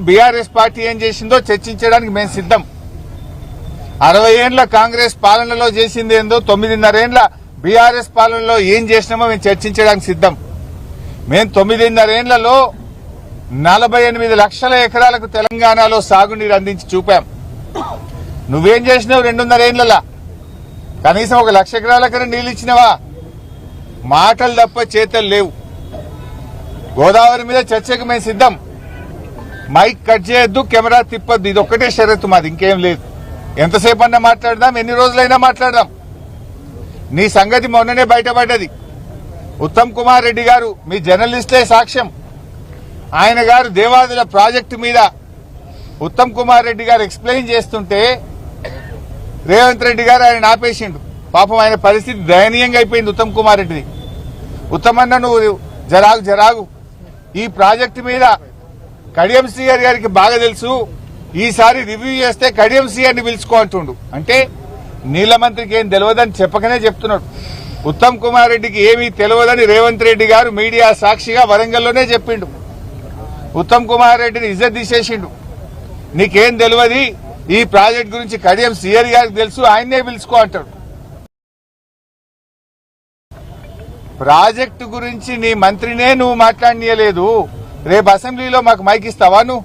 BRS party ఏం చేసిందో చర్చించడానికి మేము సిద్ధం. 60 ఏళ్ల కాంగ్రెస్ పాలనలో చేసింది ఏందో, 9.5 ఏళ్ల బీఆర్ఎస్ పాలనలో ఏం చేసినామో మేము చర్చించడానికి సిద్ధం. మేము 9.5 ఏళ్లలో 48 లక్షల ఎకరాలకు తెలంగాణలో సాగునీరు అందించి చూపాం. నువ్వేం చేసినావు 2.5 ఏళ్లలో? కనీసం 1 లక్ష ఎకరాలకైనా నీళ్ళు ఇచ్చినవా? మాటలు తప్ప చేతలు లేవు. గోదావరి మీద చర్చకు మేము సిద్ధం. మైక్ కట్ చేయొద్దు, కెమెరా తిప్పొద్దు, ఇది ఒక్కటే షరతు మాది, ఇంకేం లేదు. ఎంతసేపు అన్నా మాట్లాడదాం, ఎన్ని రోజులైనా మాట్లాడదాం. నీ సంగతి మొన్ననే బయటపడ్డది. ఉత్తమ్ కుమార్ రెడ్డి గారు, మీ జర్నలిస్టే సాక్ష్యం, ఆయన గారు దేవాదుల ప్రాజెక్టు మీద ఉత్తమ్ కుమార్ రెడ్డి గారు ఎక్స్ప్లెయిన్ చేస్తుంటే రేవంత్ రెడ్డి గారు ఆయన ఆపేసిండు. పాపం ఆయన పరిస్థితి దయనీయంగా అయిపోయింది ఉత్తమ్ కుమార్ రెడ్డిది. ఉత్తమన్న నువ్వు జరాగు, ఈ ప్రాజెక్టు మీద కడియం శ్రీహరి గారికి బాగా తెలుసు, ఈసారి రివ్యూ చేస్తే కడియం శ్రీహరిని పిలుచుకో అంటుండు. అంటే నీళ్ల మంత్రికి ఏం తెలియదని చెప్పకనే చెప్తున్నాడు. ఉత్తమ్ కుమార్ రెడ్డికి ఏమీ తెలియదని రేవంత్ రెడ్డి గారు మీడియా సాక్షిగా వరంగల్లోనే చెప్పిండు. ఉత్తమ్ కుమార్ రెడ్డిని ఇజ్జత్ తీసేసిండు. నీకేం తెలియదు, ఈ ప్రాజెక్ట్ గురించి కడియం శ్రీహరి గారికి తెలుసు, ఆయన్నే పిలుచుకో అంటాడు. ప్రాజెక్టు గురించి నీ మంత్రినే నువ్వు మాట్లాడనీయలేదు. రేపు అసెంబ్లీలో మాకు మైక్ ఇస్తావా? నువ్వు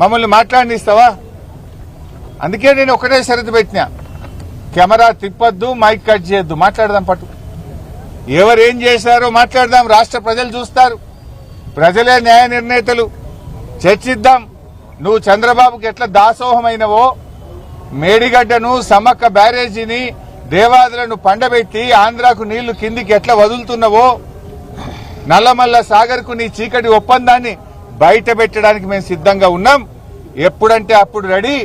మమ్మల్ని మాట్లాడనిస్తావా? అందుకే నేను ఒకటే షరతు పెట్టినా, కెమెరా తిప్పొద్దు, మైక్ కట్ చేయొద్దు, మాట్లాడదాం. పట్టు ఎవరేం చేశారో మాట్లాడదాం. రాష్ట్ర ప్రజలు చూస్తారు, ప్రజలే న్యాయ నిర్ణేతలు. చర్చిద్దాం. నువ్వు చంద్రబాబుకి ఎట్లా దాసోహమైనవో, మేడిగడ్డను, సమ్మక్క బ్యారేజీని, దేవాదులను పండబెట్టి ఆంధ్రాకు నీళ్లు కిందికి ఎట్లా వదులుతున్నావో, నల్లమల్ల సాగర్ కు నీ చీకటి ఒప్పందాన్ని బయట పెట్టడానికి మేము సిద్ధంగా ఉన్నాం. ఎప్పుడంటే అప్పుడు రెడీ.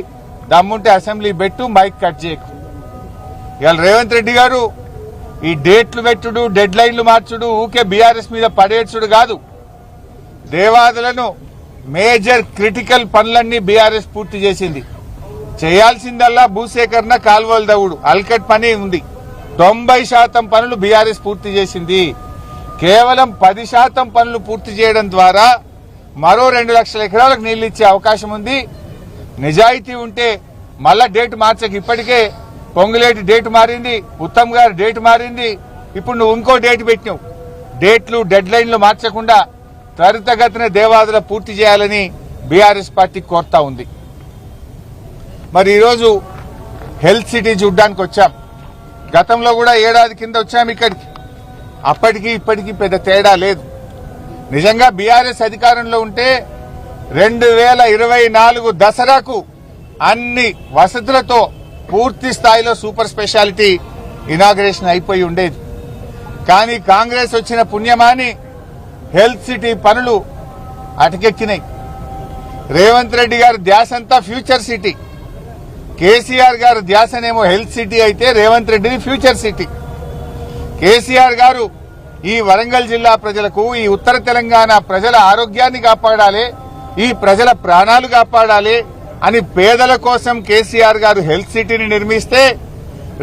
దమ్ముంటే అసెంబ్లీ పెట్టు, మైక్ కట్ చేయకు. ఇవాళ రేవంత్ రెడ్డి గారు ఈ డేట్లు పెట్టుడు, డెడ్ లైన్లు మార్చుడు, ఊకే బీఆర్ఎస్ మీద పడేడ్చుడు కాదు. దేవాదులను మేజర్ క్రిటికల్ పనులన్నీ బీఆర్ఎస్ పూర్తి చేసింది. చేయాల్సిందల్లా భూసేకరణ, కాల్వల దవ్వుడు, అల్కట్ పని ఉంది. 90% పనులు బీఆర్ఎస్ పూర్తి చేసింది. కేవలం 10% పనులు పూర్తి చేయడం ద్వారా మరో 2 లక్షల ఎకరాలకు నీళ్లు ఇచ్చే అవకాశం ఉంది. నిజాయితీ ఉంటే మళ్ళా డేట్ మార్చక, ఇప్పటికే పొంగులేటి డేట్ మారింది, ఉత్తమ్ గారు డేట్ మారింది, ఇప్పుడు నువ్వు ఇంకో డేట్ పెట్టినావు. డేట్లు, డెడ్ లైన్లు మార్చకుండా త్వరితగతిన దేవాదుల పూర్తి చేయాలని బీఆర్ఎస్ పార్టీ కోరుతా ఉంది. మరి ఈరోజు హెల్త్ సిటీ చూడ్డానికి వచ్చాం. గతంలో కూడా ఏడాది కింద వచ్చాం ఇక్కడికి. అప్పటికి ఇప్పటికీ పెద్ద తేడా లేదు. నిజంగా బీఆర్ఎస్ అధికారంలో ఉంటే 2024 దసరాకు అన్ని వసతులతో పూర్తి స్థాయిలో సూపర్ స్పెషాలిటీ ఇనాగ్రేషన్ అయిపోయి ఉండేది. కానీ కాంగ్రెస్ వచ్చిన పుణ్యమాని హెల్త్ సిటీ పనులు అటకెక్కినాయి. రేవంత్ రెడ్డి గారి ధ్యాసంతా ఫ్యూచర్ సిటీ. కేసీఆర్ గారు ధ్యాసనేమో హెల్త్ సిటీ అయితే, రేవంత్ రెడ్డిని ఫ్యూచర్ సిటీ. కేసీఆర్ గారు ఈ వరంగల్ జిల్లా ప్రజలకు, ఈ ఉత్తర తెలంగాణ ప్రజల ఆరోగ్యాన్ని కాపాడాలి, ఈ ప్రజల ప్రాణాలు కాపాడాలి అని పేదల కోసం కేసీఆర్ గారు హెల్త్ సిటీని నిర్మిస్తే,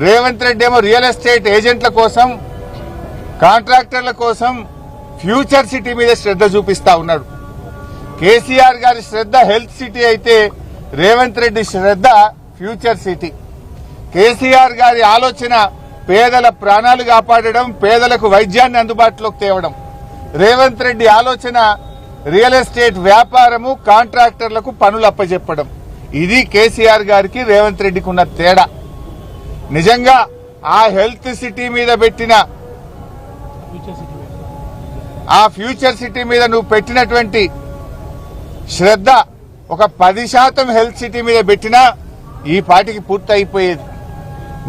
రేవంత్ రెడ్డి ఏమో రియల్ ఎస్టేట్ ఏజెంట్ల కోసం, కాంట్రాక్టర్ల కోసం ఫ్యూచర్ సిటీ మీద శ్రద్ధ చూపిస్తా ఉన్నాడు. కేసీఆర్ గారి శ్రద్ధ హెల్త్ సిటీ అయితే, రేవంత్ రెడ్డి శ్రద్ధ ఫ్యూచర్ సిటీ. కేసీఆర్ గారి ఆలోచన పేదల ప్రాణాలు కాపాడడం, పేదలకు వైద్యాన్ని అందుబాటులోకి తేవడం. రేవంత్ రెడ్డి ఆలోచన రియల్ ఎస్టేట్ వ్యాపారము, కాంట్రాక్టర్లకు పనులు అప్పచెప్పడం. ఇది కేసీఆర్ గారికి రేవంత్ రెడ్డికి ఉన్న తేడా. నిజంగా ఆ హెల్త్ సిటీ మీద పెట్టిన, ఆ ఫ్యూచర్ సిటీ మీద నువ్వు పెట్టినటువంటి శ్రద్ధ ఒక 10% హెల్త్ సిటీ మీద పెట్టినా ఈ పాటికి పూర్తి అయిపోయేది.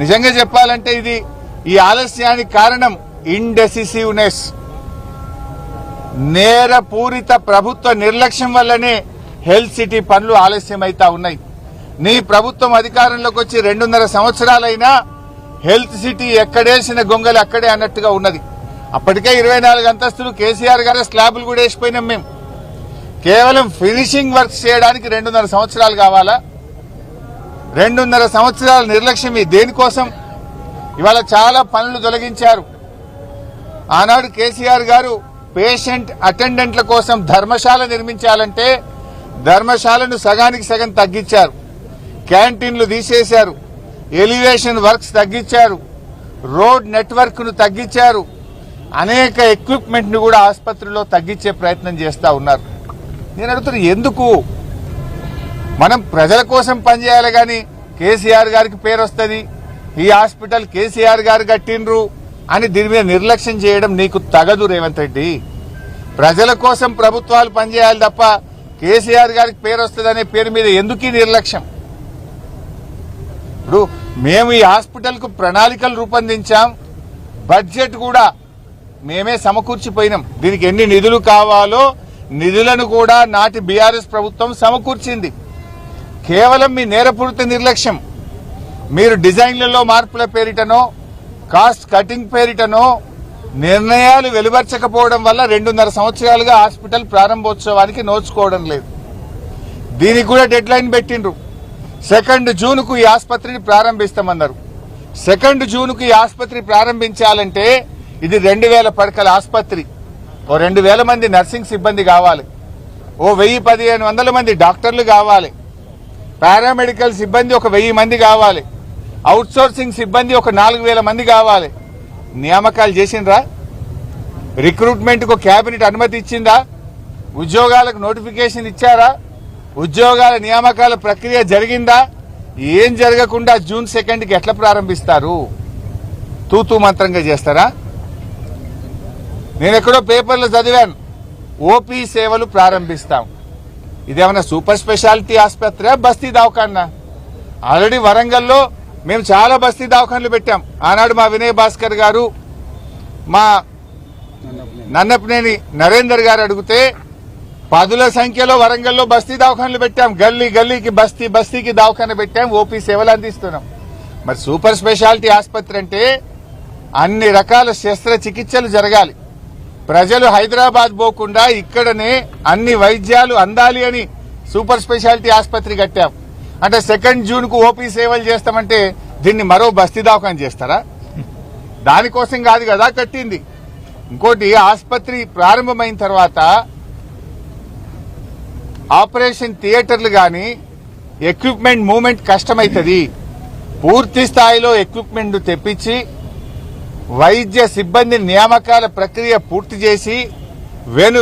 నిజంగా చెప్పాలంటే ఇది, ఈ ఆలస్యానికి కారణం ఇండెసిసివ్నెస్, నేరపూరిత ప్రభుత్వ నిర్లక్ష్యం వల్లనే హెల్త్ సిటీ పనులు ఆలస్యమైతా ఉన్నాయి. నీ ప్రభుత్వం అధికారంలోకి వచ్చి 2.5 సంవత్సరాలైనా హెల్త్ సిటీ ఎక్కడేసిన గొంగలి అక్కడే అన్నట్టుగా ఉన్నది. అప్పటికే 24 అంతస్తులు కేసీఆర్ గారి స్లాబులు కూడా వేసిపోయినాం మేము. కేవలం ఫినిషింగ్ వర్క్స్ చేయడానికి 2.5 సంవత్సరాలు కావాలా? 2.5 సంవత్సరాల నిర్లక్ష్యం దేనికోసం? ఇవాళ చాలా పనులు తొలగించారు. ఆనాడు కేసీఆర్ గారు పేషెంట్ అటెండెంట్ల కోసం ధర్మశాల నిర్మించాలంటే ధర్మశాలను సగానికి సగం తగ్గించారు, క్యాంటీన్లు తీసేశారు, ఎలివేషన్ వర్క్స్ తగ్గించారు, రోడ్ నెట్వర్క్ ను తగ్గించారు, అనేక ఎక్విప్మెంట్ ను కూడా ఆసుపత్రిలో తగ్గించే ప్రయత్నం చేస్తా ఉన్నారు. నేను అడుగుతున్నా, ఎందుకు? మనం ప్రజల కోసం పనిచేయాలి గాని కేసీఆర్ గారికి పేరు వస్తుంది, ఈ హాస్పిటల్ కేసీఆర్ గారు కట్టిండ్రు అని దీని మీద నిర్లక్ష్యం చేయడం నీకు తగదు రేవంత్ రెడ్డి. ప్రజల కోసం ప్రభుత్వాలు పనిచేయాలి తప్ప కేసీఆర్ గారికి పేరు వస్తుందనే పేరు మీద ఎందుకు నిర్లక్ష్యం? ఇప్పుడు మేము ఈ హాస్పిటల్ కు ప్రణాళికలు రూపొందించాం, బడ్జెట్ కూడా మేమే సమకూర్చిపోయినాం. దీనికి ఎన్ని నిధులు కావాలో నిధులను కూడా నాటి బీఆర్ఎస్ ప్రభుత్వం సమకూర్చింది. కేవలం మీ నేరపూరిత నిర్లక్ష్యం, మీరు డిజైన్లలో మార్పుల పేరిటనో కాస్ట్ కటింగ్ పేరిటనో నిర్ణయాలు వెలువర్చకపోవడం వల్ల 2.5 సంవత్సరాలుగా హాస్పిటల్ ప్రారంభోత్సవానికి నోచుకోవడం లేదు. దీనికి కూడా డెడ్ లైన్ పెట్టిండ్రు. 2 జూన్కు ఈ ఆసుపత్రిని ప్రారంభిస్తామన్నారు. 2 జూన్కు ఈ ఆసుపత్రి ప్రారంభించాలంటే ఇది 2000 పడకల ఆసుపత్రి. ఓ 2000 మంది నర్సింగ్ సిబ్బంది కావాలి, ఓ 1000-1500 మంది డాక్టర్లు కావాలి, పారామెడికల్ సిబ్బంది ఒక 1000 మంది కావాలి, అవుట్ సోర్సింగ్ సిబ్బంది ఒక 4000 మంది కావాలి. నియామకాలు చేసిండ్రా? రిక్రూట్మెంట్ కు కేబినెట్ అనుమతి ఇచ్చిందా? ఉద్యోగాలకు నోటిఫికేషన్ ఇచ్చారా? ఉద్యోగాల నియామకాల ప్రక్రియ జరిగిందా? ఏం జరగకుండా జూన్ 2కి ఎట్లా ప్రారంభిస్తారు? తూతూ మంత్రంగా చేస్తారా? నేను ఎక్కడో పేపర్లో చదివాను, ఓపీ సేవలు ప్రారంభిస్తాం. ఇదేమన్నా సూపర్ స్పెషాలిటీ ఆసుపత్రి, బస్తీ దవాఖానా? ఆల్రెడీ వరంగల్లో మేము చాలా బస్తీ దవాఖాన్లు పెట్టాం. ఆనాడు మా వినయ్ భాస్కర్ గారు, మా నన్నపనేని నరేందర్ గారు అడిగితే 10ల సంఖ్యలో వరంగల్లో బస్తీ దవాఖాన్లు పెట్టాం. గల్లీ గల్లీకి బస్తీకి దవాఖాన పెట్టాం, ఓపీ సేవలు అందిస్తున్నాం. మరి సూపర్ స్పెషాలిటీ ఆసుపత్రి అంటే అన్ని రకాల శస్త్రచికిత్సలు జరగాలి. ప్రజలు హైదరాబాద్ పోకుండా ఇక్కడనే అన్ని వైద్యాలు అందాలి అని సూపర్ స్పెషాలిటీ ఆసుపత్రి కట్టాం. అంటే 2 జూన్కు ఓపీ సేవలు చేస్తామంటే దీన్ని మరో బస్తీ దవాఖాన చేస్తారా? దానికోసం కాదు కదా కట్టింది. ఇంకోటి, ఆసుపత్రి ప్రారంభమైన తర్వాత ఆపరేషన్ థియేటర్లు గాని ఎక్విప్మెంట్ మూవ్మెంట్ కష్టమైతుంది. పూర్తి స్థాయిలో ఎక్విప్మెంట్ తెప్పించి వైద్య సిబ్బంది నియామకాల ప్రక్రియ పూర్తి చేసి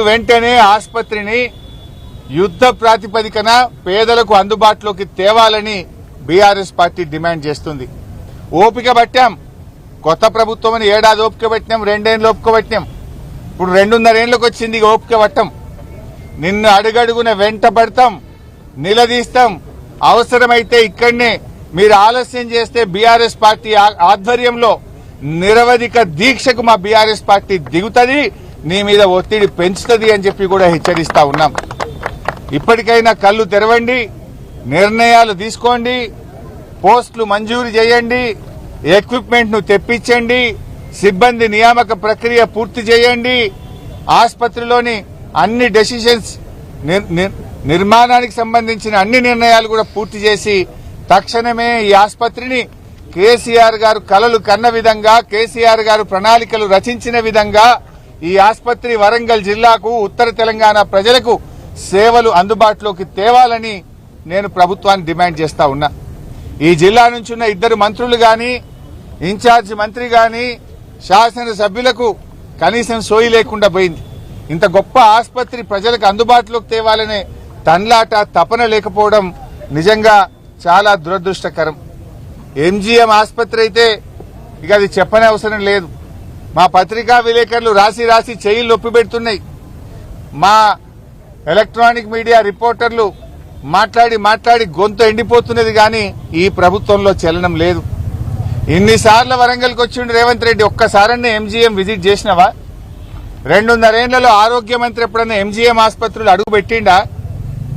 వెంటనే ఆసుపత్రిని యుద్ధ ప్రాతిపదికన పేదలకు అందుబాటులోకి తేవాలని బీఆర్ఎస్ పార్టీ డిమాండ్ చేస్తుంది. ఓపిక పట్టాం. కొత్త ప్రభుత్వం అని 7 ఓపిక పట్టినాం, 2 ఏళ్ళు ఓపిక పట్టినాం. ఇప్పుడు 2.5 ఏళ్లకు వచ్చింది ఓపిక పట్టం. నిన్ను అడుగడుగున వెంట పడతాం, నిలదీస్తాం. అవసరమైతే ఇక్కడనే మీరు ఆలస్యం చేస్తే బీఆర్ఎస్ పార్టీ ఆధ్వర్యంలో నిరవధిక దీక్షకు మా బీఆర్ఎస్ పార్టీ దిగుతుంది, నీ మీద ఒత్తిడి పెంచుతుంది అని చెప్పి కూడా హెచ్చరిస్తా ఉన్నాం. ఇప్పటికైనా కళ్ళు తెరవండి, నిర్ణయాలు తీసుకోండి, పోస్టులు మంజూరు చేయండి, ఎక్విప్మెంట్ ను తెప్పించండి, సిబ్బంది నియామక ప్రక్రియ పూర్తి చేయండి, ఆసుపత్రిలోని అన్ని డెసిషన్స్ నిర్మాణానికి సంబంధించిన అన్ని నిర్ణయాలు కూడా పూర్తి చేసి తక్షణమే ఈ ఆసుపత్రిని కేసీఆర్ గారు కలలు కన్న విధంగా, కేసీఆర్ గారు ప్రణాళికలు రచించిన విధంగా ఈ ఆసుపత్రి వరంగల్ జిల్లాకు, ఉత్తర తెలంగాణ ప్రజలకు సేవలు అందుబాటులోకి తేవాలని నేను ప్రభుత్వాన్ని డిమాండ్ చేస్తా ఉన్నా. ఈ జిల్లా నుంచి ఉన్న 2 మంత్రులు గాని, ఇన్ఛార్జి మంత్రి గాని, శాసనసభ్యులకు కనీసం సోయి లేకుండా పోయింది. ఇంత గొప్ప ఆసుపత్రి ప్రజలకు అందుబాటులోకి తేవాలనే తన్లాట తపన లేకపోవడం నిజంగా చాలా దురదృష్టకరం. ఎంజీఎం ఆసుపత్రి అయితే ఇక అది చెప్పనే అవసరం లేదు. మా పత్రికా విలేకరులు రాసి చెయ్యిలు నొప్పి పెడుతున్నాయి. మా ఎలక్ట్రానిక్ మీడియా రిపోర్టర్లు మాట్లాడి గొంతు ఎండిపోతున్నది కానీ ఈ ప్రభుత్వంలో చలనం లేదు. ఇన్నిసార్లు వరంగల్కి వచ్చిండు రేవంత్ రెడ్డి, ఒక్కసారన్నా ఎంజీఎం విజిట్ చేసినవా? 2.5 ఏళ్లలో ఆరోగ్య మంత్రి ఎప్పుడన్నా ఎంజీఎం ఆసుపత్రులు అడుగు పెట్టిండా?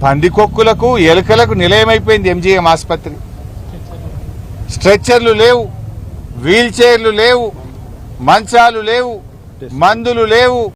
పందికొక్కులకు ఎలుకలకు నిలయమైపోయింది ఎంజీఎం ఆసుపత్రి. స్ట్రెచ్చర్లు లేవు, వీల్ చైర్లు లేవు, మంచాలు లేవు, మందులు లేవు.